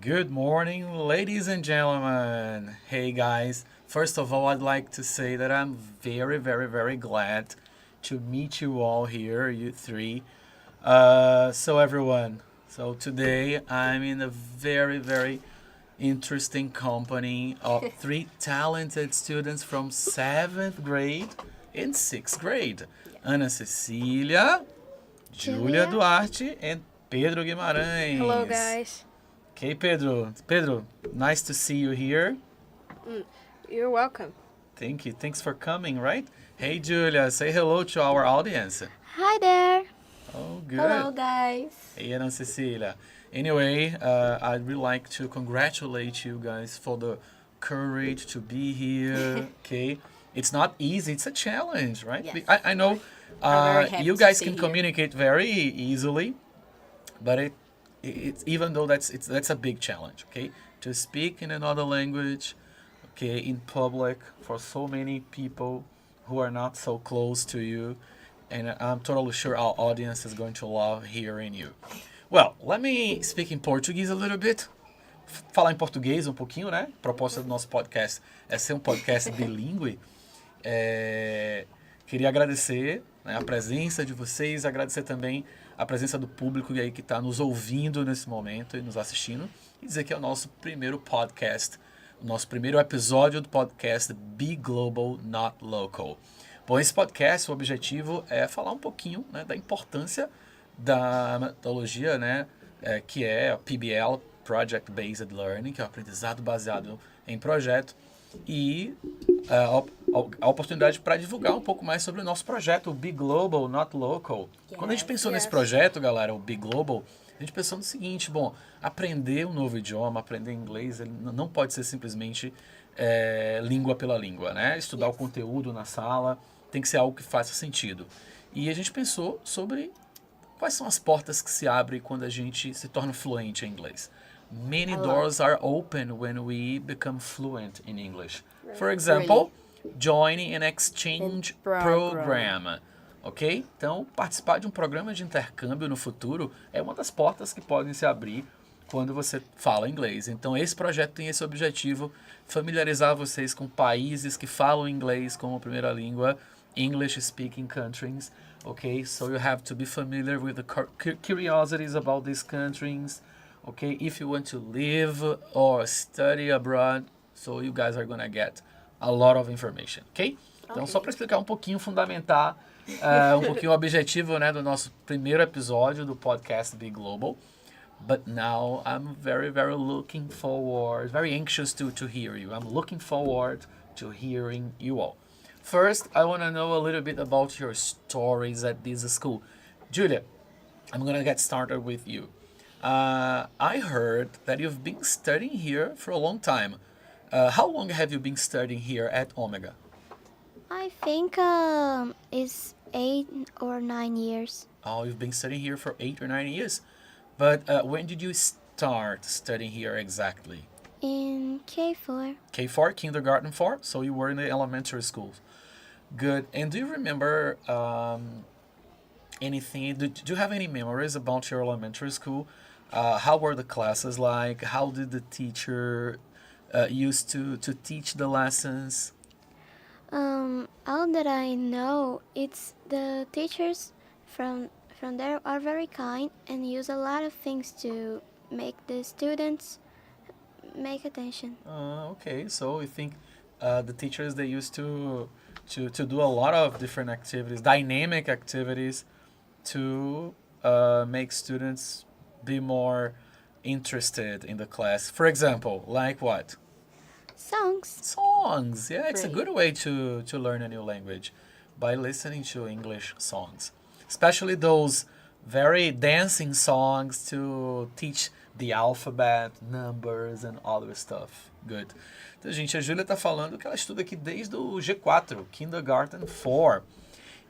Good morning, ladies and gentlemen. Hey guys, first of all, I'd like to say that I'm very glad to meet you all here, you three. So everyone, so today I'm in a very interesting company of three talented students from 7th grade and 6th grade. Ana Cecília, Júlia Duarte, and Pedro Guimarães. Hello, guys. Okay, Pedro. Pedro, nice to see you here. You're welcome. Thank you. Thanks for coming, right? Hey, Julia, say hello to our audience. Hi there. Oh, good. Hello, guys. Hey, Ana Cecília. Anyway, I'd really like to congratulate you guys for the courage to be here, okay? It's not easy. It's a challenge, right? Yes. I know you guys can communicate very easily, but it's even though that's a big challenge, okay? To speak in another language, okay, in public for so many people who are not so close to you. And I'm totally sure our audience is going to love hearing you. Well, let me speak in Portuguese a little bit. Falar em português um pouquinho, né? A proposta do nosso podcast é ser um podcast bilíngue. Queria agradecer, né, a presença de vocês, agradecer também a presença do público aí que está nos ouvindo nesse momento e nos assistindo, e dizer que é o nosso primeiro podcast, o nosso primeiro episódio do podcast Be Global, Not Local. Bom, esse podcast, o objetivo é falar um pouquinho, né, da importância da metodologia, né, que é a PBL, Project Based Learning, que é o aprendizado baseado em projeto, e a oportunidade para divulgar um pouco mais sobre o nosso projeto, o Be Global, Not Local. Quando a gente pensou nesse projeto, galera, o Be Global, a gente pensou no seguinte, bom, aprender um novo idioma, aprender inglês, ele não pode ser simplesmente língua pela língua, né? Estudar o conteúdo na sala, tem que ser algo que faça sentido. E a gente pensou sobre quais são as portas que se abrem quando a gente se torna fluente em inglês. Many doors are open when we become fluent in English. For example, joining an exchange program. Ok? Então, participar de um programa de intercâmbio no futuro é uma das portas que podem se abrir quando você fala inglês. Então, esse projeto tem esse objetivo, familiarizar vocês com países que falam inglês como primeira língua, English-speaking countries. Okay, so you have to be familiar with the curiosities about these countries. Okay, if you want to live or study abroad, so you guys are gonna get a lot of information, okay? Então, só para explicar um pouquinho, fundamentar um pouquinho o objetivo, né, do nosso primeiro episódio do podcast Be Global. But now I'm very, very looking forward, very anxious to hear you. I'm looking forward to hearing you all. First, I want to know a little bit about your stories at this school. Julia, I'm gonna get started with you. I heard that you've been studying here for a long time. How long have you been studying here at Omega? I think it's 8 or 9 years. Oh, you've been studying here for 8 or 9 years. But when did you start studying here exactly? In K4. K4, kindergarten 4, so you were in the elementary schools. Good. And do you remember anything? Do you have any memories about your elementary school? How were the classes like? How did the teacher used to teach the lessons? All that I know, it's the teachers from there are very kind and use a lot of things to make the students make attention. Okay, so you think the teachers, they used to do a lot of different activities, dynamic activities, to make students be more interested in the class. For example, like what? Songs. Yeah, it's a good way to learn a new language, by listening to English songs, especially those very dancing songs to teach the alphabet, numbers and other stuff. Good. Então, gente, a Júlia tá falando que ela estuda aqui desde o G4, Kindergarten 4.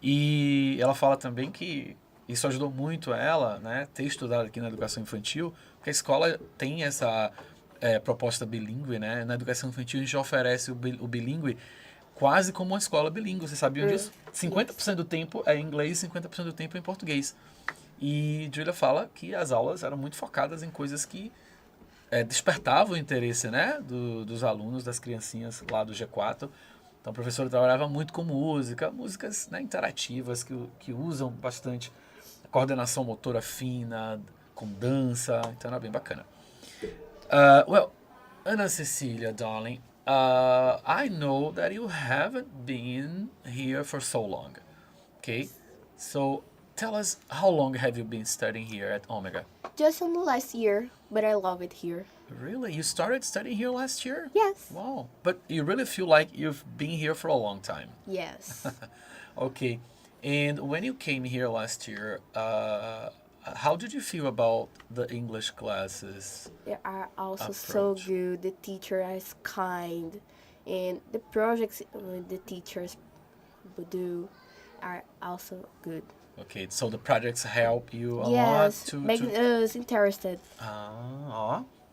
E ela fala também que isso ajudou muito ela, né, ter estudado aqui na educação infantil, porque a escola tem essa proposta bilíngue, né? Na educação infantil a gente oferece o bilíngue quase como uma escola bilíngue. Vocês sabiam disso? 50% do tempo é em inglês, 50% do tempo é em português. E Julia fala que as aulas eram muito focadas em coisas que despertavam o interesse, né, dos alunos, das criancinhas lá do G4. Então, o professor trabalhava muito com músicas, né, interativas que usam bastante a coordenação motora fina, com dança. Então, era bem bacana. Well, Ana Cecilia, darling, I know that you haven't been here for so long, okay? So, tell us, how long have you been studying here at Omega? Just in the last year, but I love it here. Really? You started studying here last year? Yes. Wow. But you really feel like you've been here for a long time. Yes. Okay. And when you came here last year, how did you feel about the English classes? They are also so good. The teacher is kind. And the projects the teachers do are also good. Okay, so the projects help you a lot Yes, to making us interested.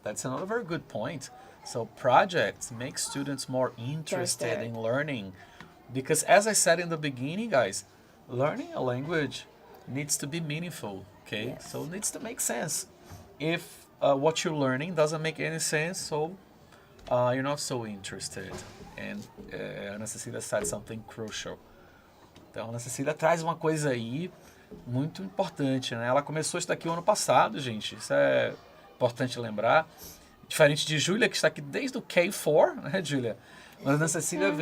That's another very good point. So projects make students more interested Interested. in learning. Because as I said in the beginning, guys, learning a language needs to be meaningful, okay? Yes. So it needs to make sense. If what you're learning doesn't make any sense, so you're not so interested. And a Ana Cecília said something crucial. Então, a Ana Cecília traz uma coisa aí muito importante, né? Ela começou isso daqui o ano passado, gente. Isso é importante lembrar. Diferente de Júlia, que está aqui desde o K4, né, Júlia? Mas a Ana Cecília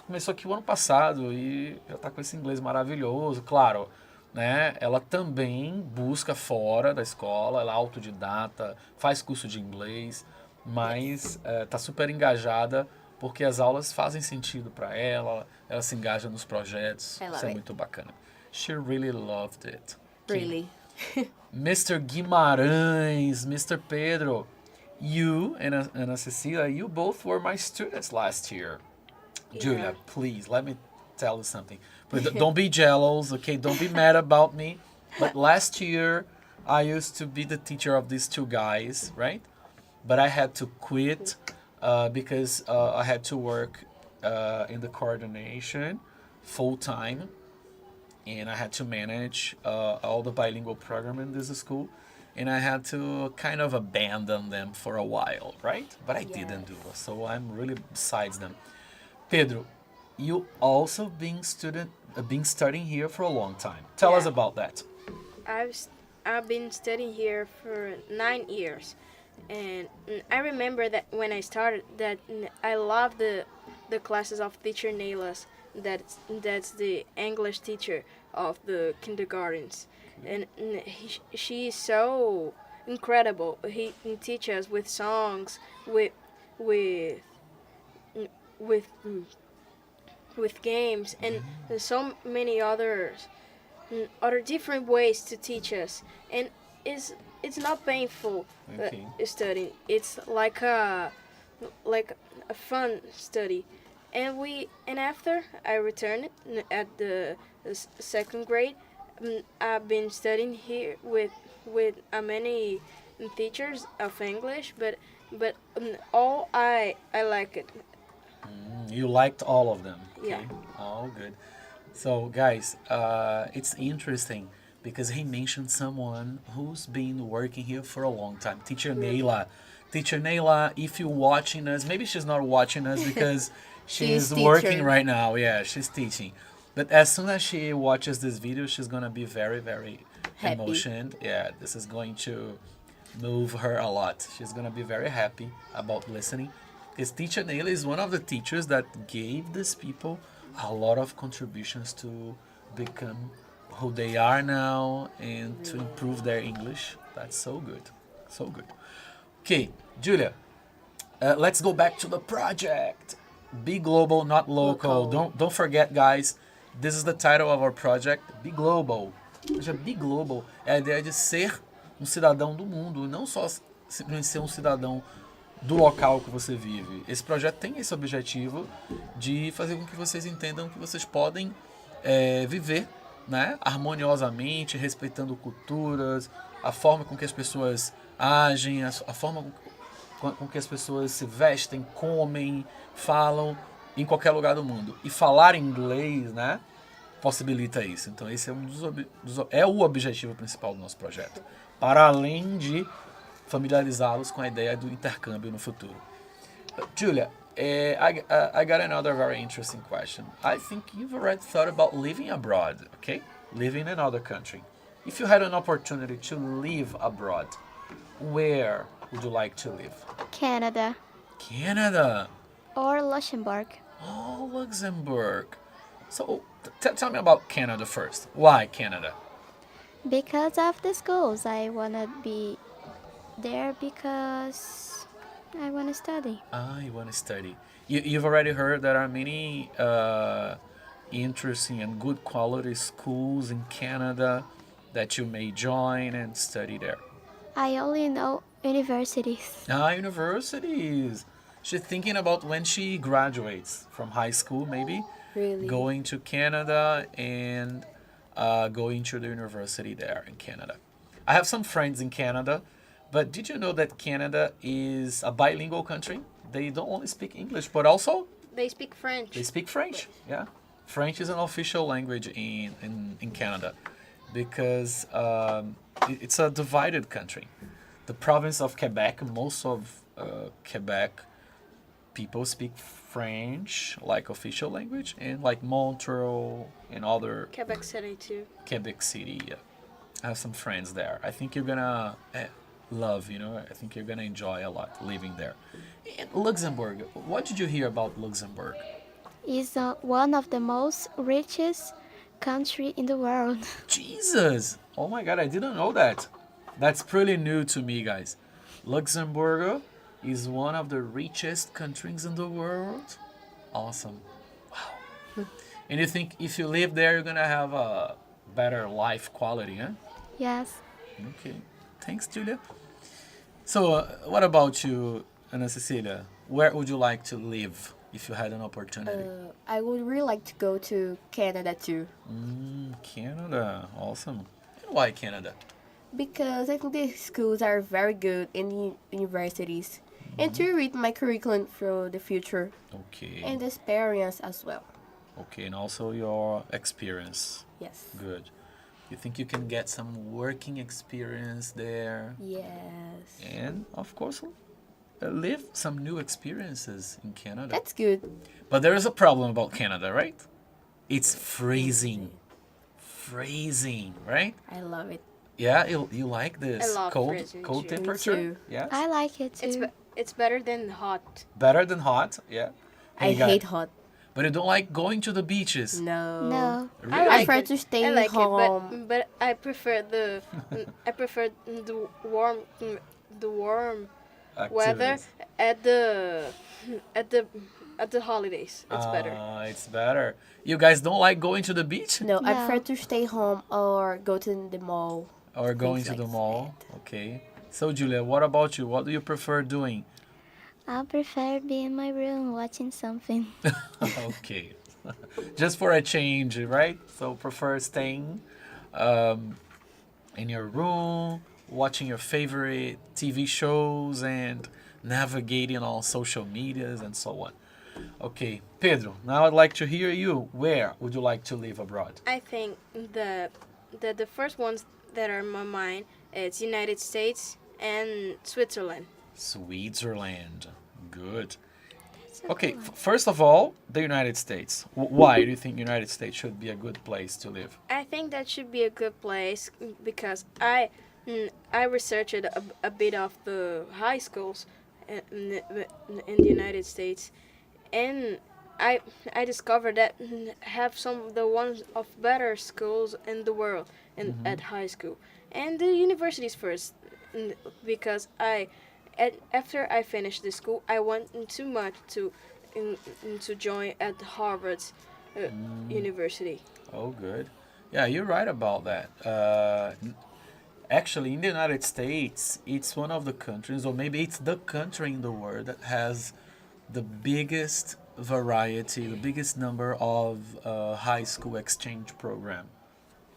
começou aqui o ano passado e já está com esse inglês maravilhoso. Claro, né? Ela também busca fora da escola, ela é autodidata, faz curso de inglês, mas está super engajada porque as aulas fazem sentido para ela, ela se engaja nos projetos. I love Isso é it. muito bacana. She really loved it. Really. Mr. Guimarães, Mr. Pedro, you and Ana Cecília, you both were my students last year. Julia, please, let me tell you something. But don't be jealous, okay? Don't be mad about me. But last year, I used to be the teacher of these two guys, right? But I had to quit because I had to work in the coordination full time. And I had to manage all the bilingual program in this school. And I had to kind of abandon them for a while, right? But I didn't do it, so I'm really besides them. Pedro, you also been studying here for a long time. Tell us Yeah. about that. I've been studying here for 9 years, and I remember that when I started that I loved the classes of teacher Neilas. That's the English teacher of the kindergartens, and she is so incredible. He teaches us with songs, with with games, and so many other different ways to teach us. And it's not painful Okay. studying. It's like a fun study. And after I returned at the second grade, I've been studying here with many teachers of English, but all I like it. You liked all of them. Okay? Yeah. Oh, good. So, guys, it's interesting because he mentioned someone who's been working here for a long time. Teacher Neila. Teacher Neila, if you're watching us, maybe she's not watching us because she's She's working teaching. right now. Yeah, she's teaching. But as soon as she watches this video, she's going to be very, very Happy. emotioned. Yeah, this is going to move her a lot. She's going to be very happy about listening. Because Teacher Neila is one of the teachers that gave these people a lot of contributions to become who they are now and to improve their English. That's so good. So good. Okay, Julia, let's go back to the project. Be global, not local. Don't forget, guys. This is the title of our project. Be global. Ou seja, be global é a ideia de ser um cidadão do mundo, não só simplesmente ser um cidadão do local que você vive. Esse projeto tem esse objetivo de fazer com que vocês entendam que vocês podem viver, né, harmoniosamente, respeitando culturas, a forma com que as pessoas agem, a forma com que as pessoas se vestem, comem, falam em qualquer lugar do mundo. E falar inglês, né, possibilita isso. Então esse é o objetivo principal do nosso projeto. Para além de familiarizá-los com a ideia do intercâmbio no futuro. Julia, I got another very interesting question. I think you've already thought about living abroad, okay? Living in another country. If you had an opportunity to live abroad, where would you like to live? Canada Canada. or Luxembourg. Oh, Luxembourg. So, tell me about Canada first. Why Canada? Because of the schools, I wanna be there because I wanna study. You want to study. You've already heard there are many interesting and good quality schools in Canada that you may join and study there. I only know universities. Universities. She's thinking about when she graduates from high school, maybe Really? going to Canada and going to the university there in Canada. I have some friends in Canada, But did you know that Canada is a bilingual country? They don't only speak English, but also They speak French. they speak French. Yeah, French is an official language in Canada because it's a divided country. The province of Quebec, most of Quebec people speak French like official language, and like Montreal and other Quebec City too. Quebec City. Yeah. I have some friends there. I think you're gonna love, I think you're gonna enjoy a lot living there. And Luxembourg, what did you hear about Luxembourg? It's one of the most richest country in the world. Jesus! Oh my god, I didn't know that. That's pretty new to me, guys. Luxembourg is one of the richest countries in the world. Awesome. Wow. And you think if you live there, you're gonna have a better life quality, huh? Yes. Okay. Thanks, Julia. So, what about you, Ana Cecilia? Where would you like to live if you had an opportunity? I would really like to go to Canada too. Canada. Awesome. And why Canada? Because I think the schools are very good in the universities. And to read my curriculum for the future Okay. and the experience as well. Okay, and also your experience. Yes. Good. You think you can get some working experience there? Yes. And, of course, live some new experiences in Canada. That's good. But there is a problem about Canada, right? It's freezing. Freezing, right? I love it. Yeah, you like this I love cold freezing cold too. temperature? Me too. Yes. I like it too. It's better than hot. Better than hot, yeah. I Hey, guys, hate hot. But you don't like going to the beaches. No. No. Really? I like prefer it. to stay I like home. it, but I prefer the warm weather Activities. at the at the holidays. It's better. It's better. You guys don't like going to the beach? No, I No. prefer to stay home or go to the mall. Or going Things to the like mall? Okay. So, Julia, what about you? What do you prefer doing? I prefer being in my room watching something. Okay. Just for a change, right? So, prefer staying um, in your room, watching your favorite TV shows, and navigating on social medias and so on. Okay, Pedro, now I'd like to hear you. Where would you like to live abroad? I think the first ones that are in my mind is United States and Switzerland. Switzerland. Good. Okay, first of all, the United States. Why do you think United States should be a good place to live? I think that should be a good place because I researched a bit of the high schools in the United States, and I discovered that have some of the ones of better schools in the world at high school and the universities first because after I finished the school I wanted too much to join at Harvard's university. Oh, good. Yeah, you're right about that. Actually, in the United States, it's one of the countries, or maybe it's the country in the world that has the biggest variety, the biggest number of high school exchange program.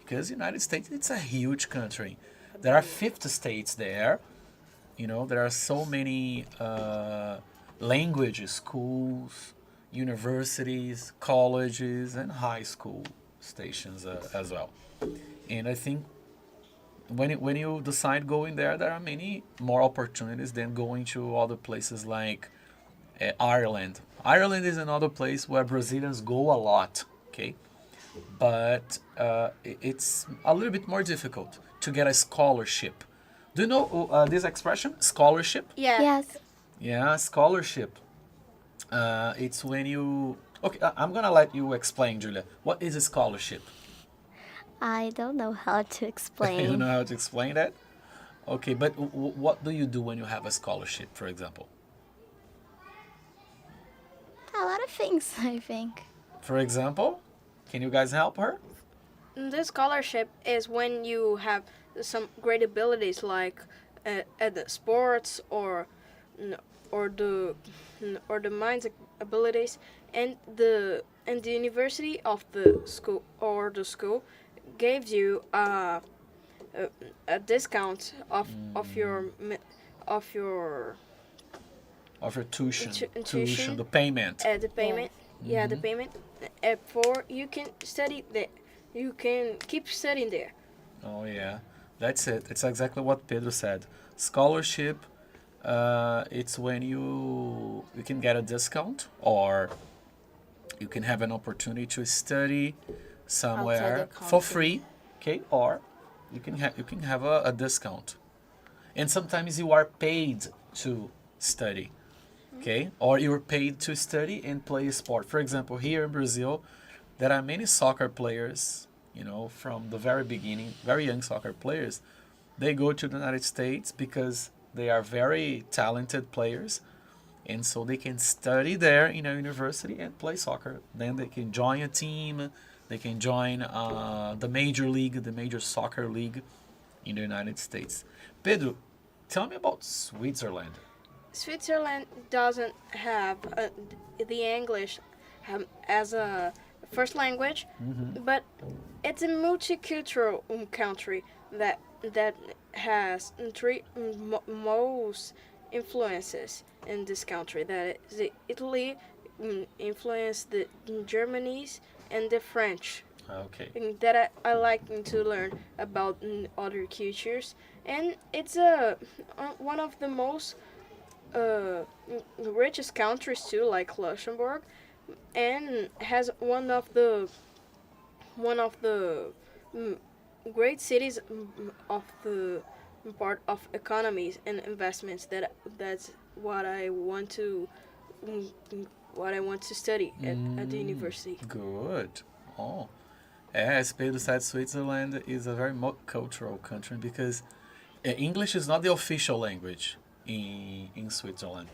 Because United States, it's a huge country. There are 50 states there. There are so many languages, schools, universities, colleges, and high school stations as well. And I think when you decide going there are many more opportunities than going to other places like Ireland. Ireland is another place where Brazilians go a lot, okay? But it's a little bit more difficult to get a scholarship. Do you know this expression, scholarship? Yeah. Yes. Yeah, scholarship. It's when you... Okay, I'm gonna let you explain, Julia. What is a scholarship? I don't know how to You explain. don't know how to explain that? Okay, but what do you do when you have a scholarship, for example? A lot of things, I think. For example, can you guys help her? The scholarship is when you have some great abilities like at the sports or the mind's abilities, and the university of the school or the school gave you a discount of your of your Of your tuition, tuition, the payment. the payment. Yeah, the payment for you can study there. You can keep studying there. Oh yeah, that's it. It's exactly what Pedro said. Scholarship, it's when you can get a discount, or you can have an opportunity to study somewhere the for country. free, okay? Or you can have a discount, and sometimes you are paid to study, okay? Or you're paid to study and play a sport. For example, here in Brazil, there are many soccer players, you know, from the very beginning, very young soccer players. They go to the United States because they are very talented players, and so they can study there in a university and play soccer. Then they can join a team, they can join the major league, the major soccer league in the United States. Pedro, tell me about Switzerland. Switzerland doesn't have the English as a first language, but it's a multicultural country that has three most influences in this country. That is the Italy influenced the Germany's and the French. Okay. And that I like to learn about other cultures, and it's one of the most richest countries too, like Luxembourg, and has one of the great cities of the part of economies and investments. That's what I want to study at the university. Good. Oh. As Pedro said, Switzerland is a very multicultural country because English is not the official language in Switzerland,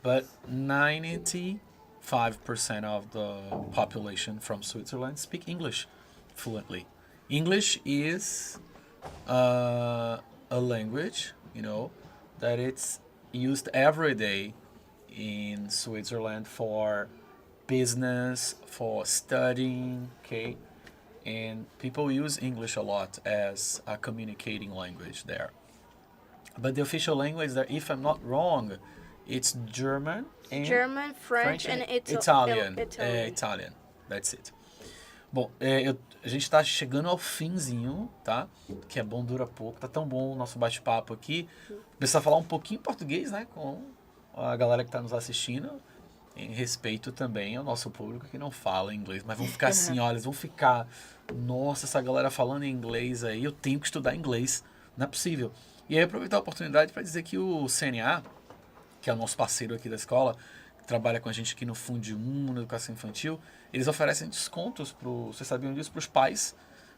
but 95% of the population from Switzerland speak English fluently. English is a language, you know, that it's used every day in Switzerland for business, for studying, okay? And people use English a lot as a communicating language there. But the official language there, if I'm not wrong, it's German and German, French, and Italian. Italian. Italian. That's it. Bom, a gente está chegando ao finzinho, tá? Que é bom, dura pouco. Tá tão bom o nosso bate-papo aqui. Precisa falar um pouquinho português, né? Com a galera que está nos assistindo. Em respeito também ao nosso público que não fala inglês. Mas vão ficar assim, olha, eles vão ficar... Nossa, essa galera falando em inglês aí, eu tenho que estudar inglês. Não é possível. E aí aproveitar a oportunidade para dizer que o CNA, que é o nosso parceiro aqui da escola, que trabalha com a gente aqui no Fundo 1, na educação infantil, eles oferecem descontos, vocês sabiam disso, para os pais,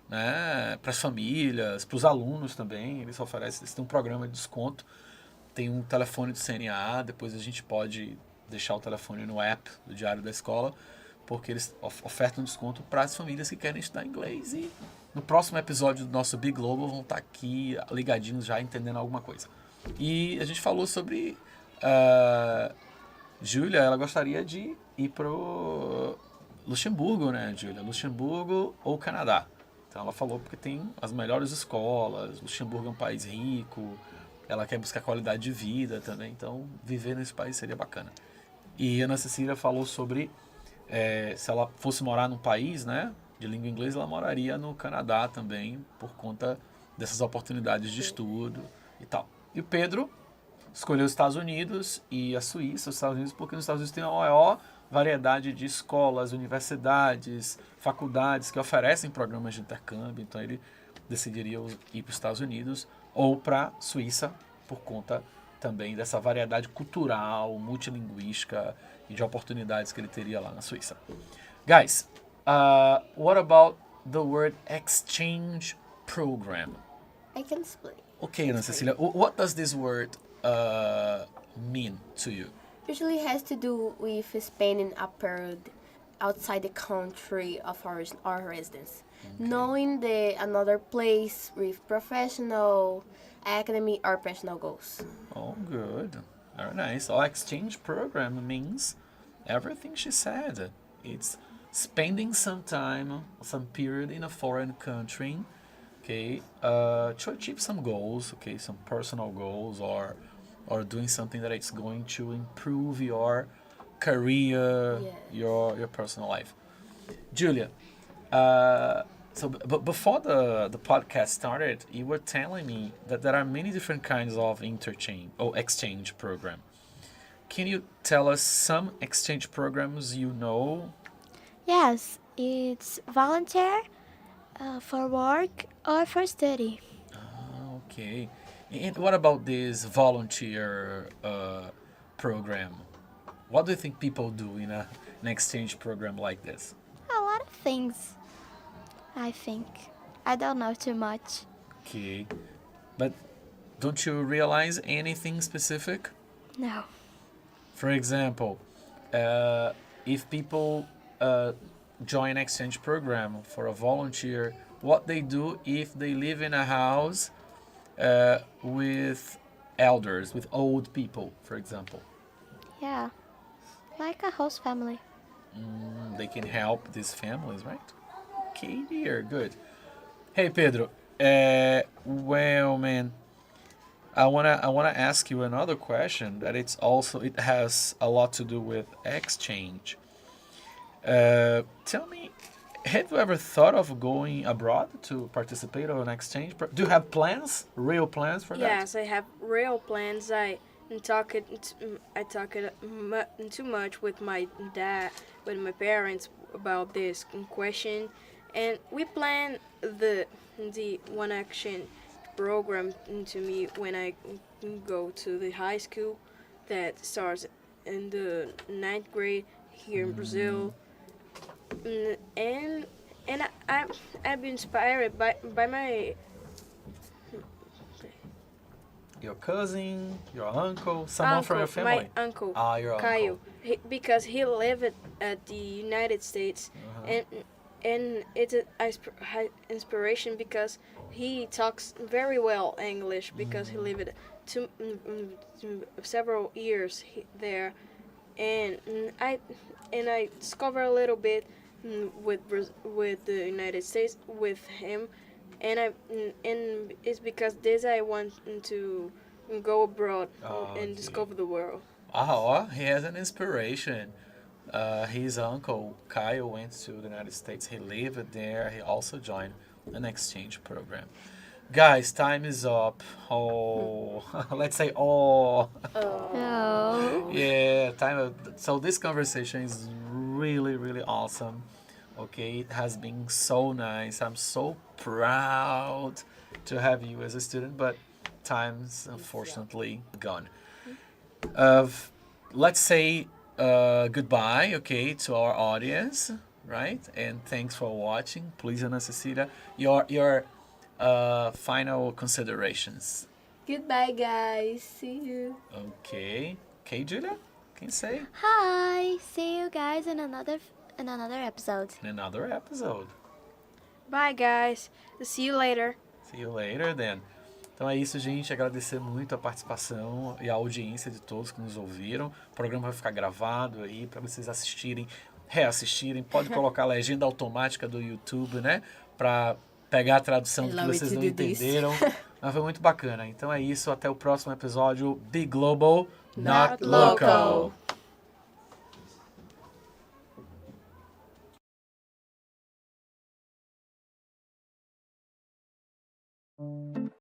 né, para as famílias, para os alunos também. Eles têm um programa de desconto, tem um telefone do CNA, depois a gente pode deixar o telefone no app do Diário da Escola, porque eles ofertam desconto para as famílias que querem estudar inglês. E no próximo episódio do nosso Big Global vão estar aqui ligadinhos já entendendo alguma coisa. E a gente falou sobre Júlia, ela gostaria de ir pro Luxemburgo, né, Júlia? Luxemburgo ou Canadá. Então ela falou porque tem as melhores escolas, Luxemburgo é um país rico, ela quer buscar qualidade de vida também, então viver nesse país seria bacana. E a Ana Cecília falou sobre se ela fosse morar num país, né, de língua inglesa, ela moraria no Canadá também, por conta dessas oportunidades de estudo e tal. E o Pedro escolheu os Estados Unidos e a Suíça, os Estados Unidos, porque nos Estados Unidos tem a maior variedade de escolas, universidades, faculdades que oferecem programas de intercâmbio, então ele decidiria ir para os Estados Unidos ou para a Suíça, por conta também dessa variedade cultural, multilinguística e de oportunidades que ele teria lá na Suíça. Guys, what about the word exchange program? I can explain. Okay, Ana Cecília, what does this word mean to you? Usually has to do with spending a period outside the country of our residence. Okay. Knowing another place with professional, academic, or personal goals. Oh, good. Very nice. Our exchange program means everything she said. It's spending some time, some period in a foreign country okay, to achieve some goals, okay, some personal goals, or doing something that it's going to improve your career, Yes. your personal life. Julia, but before the podcast started, you were telling me that there are many different kinds of interchange or exchange program. Can you tell us some exchange programs you know? Yes, it's volunteer for work or for study. Okay. And what about this volunteer program? What do you think people do in an exchange program like this? A lot of things, I think. I don't know too much. Okay. But don't you realize anything specific? No. For example, if people join exchange program for a volunteer, what they do if they live in a house with elders, with old people, for example. Yeah. Like a host family. They can help these families, right? Okay, dear, good. Hey, Pedro. Well, man, I wanna ask you another question that it has a lot to do with exchange. Tell me, have you ever thought of going abroad to participate on an exchange? Do you have plans, real plans for that? Yes, I have real plans. I talk it too much with my dad, with my parents about this question, and we plan the one action program to me when I go to the high school that starts in the ninth grade here in Brazil. And I've been inspired by my Your cousin, your uncle, someone from your uncle, family. my uncle Your Kyle, uncle. because he lived at the United States, and it's an inspiration because he talks very well English because he lived several years there, and I discover a little bit with the United States with him, and it's because this I want to go abroad and discover the world. He has an inspiration. His uncle Kyle went to the United States. He lived there. He also joined an exchange program. Guys, time is up. Oh, let's say oh. Oh. Yeah, time. So this conversation is really, really awesome. Okay, it has been so nice. I'm so proud to have you as a student, but time's unfortunately gone. Let's say goodbye, okay, to our audience, right? And thanks for watching. Please, Ana Cecilia, your final considerations. Goodbye, guys. See you. Okay, Julia, can you say Hi. See you guys in another episode. in another episode? Bye, guys. See you later. See you later, then. Então é isso, gente. Agradecer muito a participação e a audiência de todos que nos ouviram. O programa vai ficar gravado aí para vocês assistirem, reassistirem. Pode colocar a legenda automática do YouTube, né? Para pegar a tradução do que vocês não entenderam. Mas foi muito bacana. Então é isso. Até o próximo episódio. Be Global, not local.